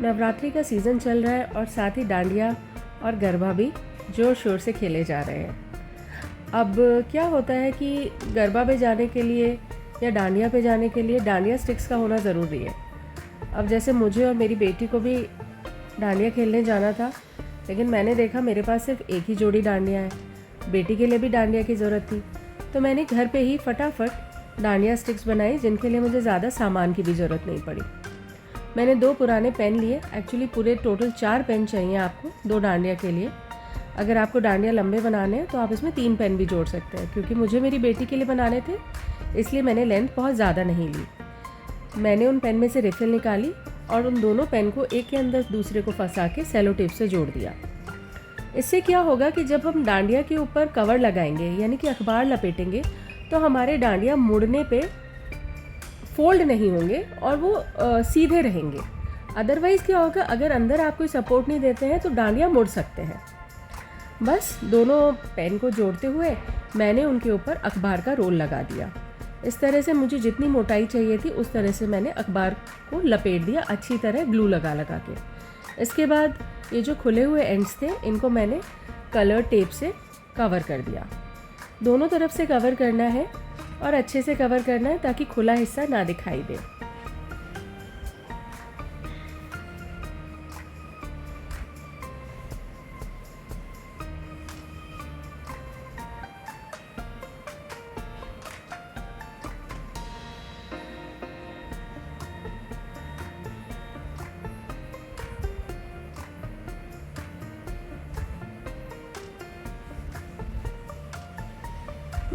नवरात्रि का सीज़न चल रहा है और साथ ही डांडिया और गरबा भी ज़ोर शोर से खेले जा रहे हैं। अब क्या होता है कि गरबा पे जाने के लिए या डांडिया पे जाने के लिए डांडिया स्टिक्स का होना ज़रूरी है। अब जैसे मुझे और मेरी बेटी को भी डांडिया खेलने जाना था, लेकिन मैंने देखा मेरे पास सिर्फ एक ही जोड़ी डांडिया है, बेटी के लिए भी डांडिया की ज़रूरत थी। तो मैंने घर पे ही फटाफट डांडिया स्टिक्स बनाई, जिनके लिए मुझे ज़्यादा सामान की भी ज़रूरत नहीं पड़ी। मैंने 2 पुराने पेन लिए। एक्चुअली पूरे टोटल 4 पेन चाहिए आपको 2 डांडिया के लिए। अगर आपको डांडिया लंबे बनाने हैं तो आप इसमें 3 पेन भी जोड़ सकते हैं, क्योंकि मुझे मेरी बेटी के लिए बनाने थे, इसलिए मैंने लेंथ बहुत ज़्यादा नहीं ली। मैंने उन पेन में से रिफिल निकाली और उन दोनों पेन को एक के अंदर दूसरे को फंसा के सेलो टेप से जोड़ दिया। इससे क्या होगा कि जब हम डांडिया के ऊपर कवर लगाएंगे, यानी कि अखबार लपेटेंगे, तो हमारे डांडिया मुड़ने पे फोल्ड नहीं होंगे और वो सीधे रहेंगे। अदरवाइज़ क्या होगा, अगर अंदर आप कोई सपोर्ट नहीं देते हैं तो डांडिया मुड़ सकते हैं। बस दोनों पेन को जोड़ते हुए मैंने उनके ऊपर अखबार का रोल लगा दिया। इस तरह से मुझे जितनी मोटाई चाहिए थी उस तरह से मैंने अखबार को लपेट दिया, अच्छी तरह ग्लू लगा के। इसके बाद ये जो खुले हुए एंड्स थे, इनको मैंने कलर टेप से कवर कर दिया। दोनों तरफ से कवर करना है और अच्छे से कवर करना है ताकि खुला हिस्सा ना दिखाई दे।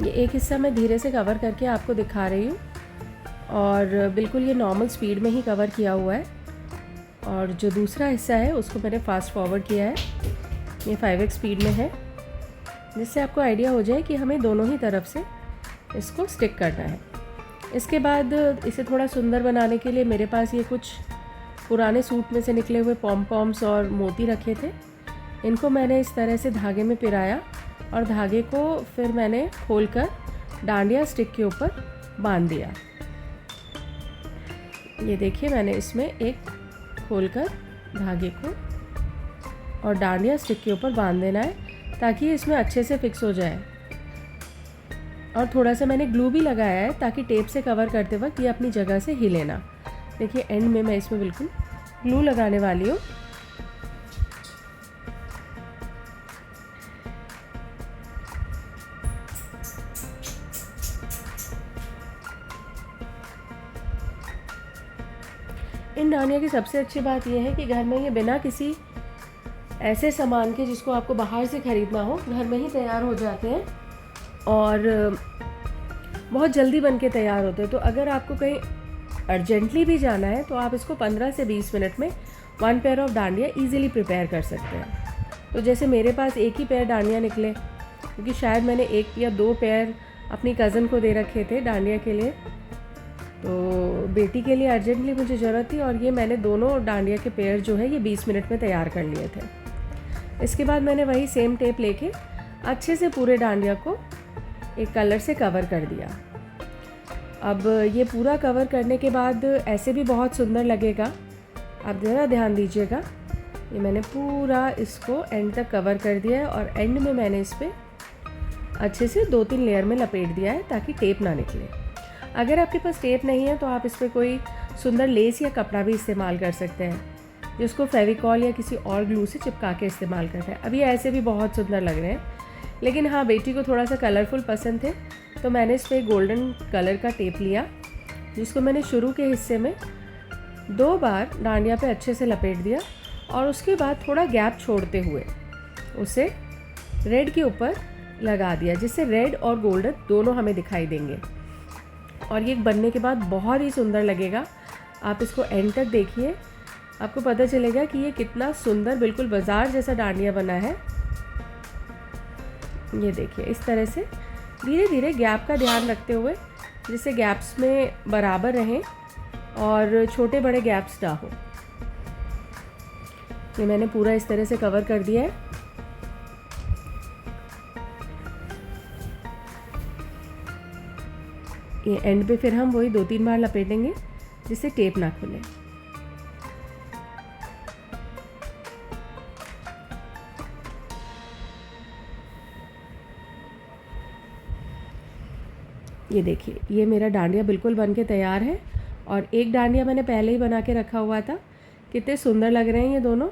ये एक हिस्सा मैं धीरे से कवर करके आपको दिखा रही हूँ और बिल्कुल ये नॉर्मल स्पीड में ही कवर किया हुआ है। और जो दूसरा हिस्सा है उसको मैंने फास्ट फॉरवर्ड किया है, ये 5x स्पीड में है, जिससे आपको आइडिया हो जाए कि हमें दोनों ही तरफ से इसको स्टिक करना है। इसके बाद इसे थोड़ा सुंदर बनाने के लिए मेरे पास ये कुछ पुराने सूट में से निकले हुए पॉम पॉम्स और मोती रखे थे। इनको मैंने इस तरह से धागे में पिराया और धागे को फिर मैंने खोलकर डांडिया स्टिक के ऊपर बांध दिया। ये देखिए, मैंने इसमें एक खोलकर धागे को और डांडिया स्टिक के ऊपर बांध देना है ताकि ये इसमें अच्छे से फिक्स हो जाए। और थोड़ा सा मैंने ग्लू भी लगाया है ताकि टेप से कवर करते वक्त ये अपनी जगह से हिले ना। देखिए, एंड में मैं इसमें बिल्कुल ग्लू लगाने वाली हूँ। इन डांडिया की सबसे अच्छी बात यह है कि घर में ये बिना किसी ऐसे सामान के जिसको आपको बाहर से ख़रीदना हो, घर में ही तैयार हो जाते हैं और बहुत जल्दी बन के तैयार होते हैं। तो अगर आपको कहीं अर्जेंटली भी जाना है तो आप इसको 15 से 20 मिनट में 1 pair of dandiya easily prepare कर सकते हैं। तो जैसे मेरे पास एक ही पेयर डांडिया निकले, क्योंकि शायद मैंने 1 या 2 पेयर अपनी कज़न को दे रखे थे डांडिया के लिए, तो बेटी के लिए अर्जेंटली मुझे ज़रूरत थी और ये मैंने दोनों डांडिया के पेयर जो है ये 20 मिनट में तैयार कर लिए थे। इसके बाद मैंने वही सेम टेप लेके अच्छे से पूरे डांडिया को एक कलर से कवर कर दिया। अब ये पूरा कवर करने के बाद ऐसे भी बहुत सुंदर लगेगा। आप ज़रा ध्यान दीजिएगा, ये मैंने पूरा इसको एंड तक कवर कर दिया है और एंड में मैंने इस पर अच्छे से 2-3 लेयर में लपेट दिया है ताकि टेप ना निकले। अगर आपके पास टेप नहीं है तो आप इस पर कोई सुंदर लेस या कपड़ा भी इस्तेमाल कर सकते हैं, जिसको फेविकॉल या किसी और ग्लू से चिपका के इस्तेमाल करते हैं। अभी ऐसे भी बहुत सुंदर लग रहे हैं, लेकिन हाँ, बेटी को थोड़ा सा कलरफुल पसंद थे तो मैंने इस पर गोल्डन कलर का टेप लिया, जिसको मैंने शुरू के हिस्से में 2 बार डांडिया पे अच्छे से लपेट दिया और उसके बाद थोड़ा गैप छोड़ते हुए उसे रेड के ऊपर लगा दिया, जिससे रेड और गोल्डन दोनों हमें दिखाई देंगे। और ये बनने के बाद बहुत ही सुंदर लगेगा। आप इसको एंड तक देखिए, आपको पता चलेगा कि ये कितना सुंदर, बिल्कुल बाजार जैसा डांडिया बना है। ये देखिए, इस तरह से धीरे धीरे गैप का ध्यान रखते हुए, जिससे गैप्स में बराबर रहें और छोटे बड़े गैप्स ना हो। ये मैंने पूरा इस तरह से कवर कर दिया है। ये एंड पे फिर हम वही 2-3 बार लपेटेंगे जिससे टेप ना खुले। ये देखिए, ये मेरा डांडिया बिल्कुल बन के तैयार है और एक डांडिया मैंने पहले ही बना के रखा हुआ था। कितने सुंदर लग रहे हैं ये दोनों।